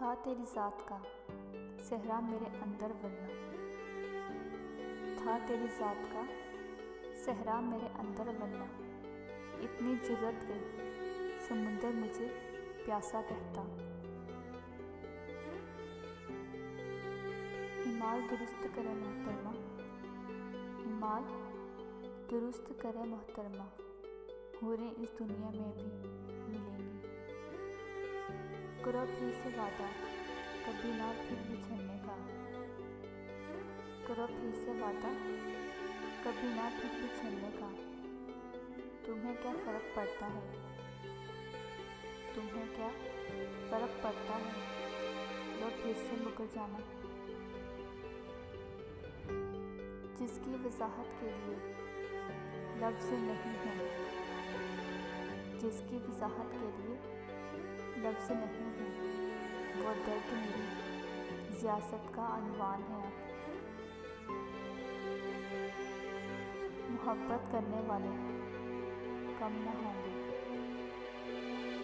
था तेरी ज़ात का सहरा मेरे अंदर वरना, था तेरी ज़ात का सहरा मेरे अंदर वरना, इतनी जुर्रत गई समुंदर मुझे प्यासा कहता। ईमाल दुरुस्त करे मोहतरमा, ईमाल दुरुस्त करे मोहतरमा, हूरें इस दुनिया में भी मिलेंगी। करो फिर से वादा कभी ना फिर बिछड़ने का, करो फिर से वादा कभी ना फिर बिछड़ने का। तुम्हें क्या फ़र्क पड़ता है, तुम्हें क्या फ़र्क पड़ता है, लो फिर से मुकर जाना। जिसकी वजाहत के लिए लफ्ज़ नहीं है, जिसकी वजाहत के लिए लफ्ज़ नहीं है, वो दर्द मेरी ज़ियासत का अनवान है। मोहब्बत करने वाले कम न होंगे,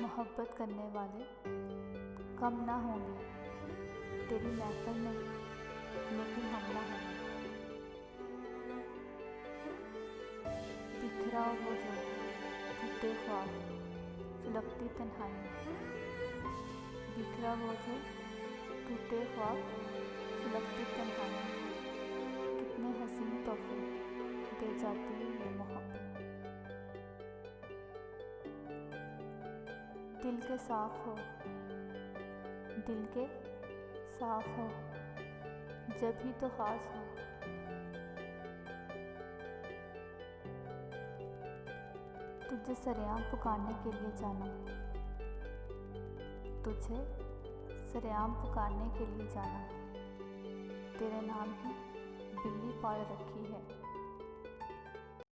मोहब्बत करने वाले कम ना होंगे, तेरी महफिल में लेकिन हम ना होंगे। बिखरा वो जो टूटे ख्वाब सुलगती तन्हाई, बिखरा वो जो टूटे ख्वाब सुलगती तन्हाई, कितने हसीन तोहफे दे जाती है ये मोहब्बत। दिल के साफ हो, दिल के साफ हो, जब ही तो खास हो। तुझे सरेआम पुकारने के लिए जाना, तुझे सरेआम पुकारने के लिए जाना, तेरे नाम की बिल्ली पाल रखी है।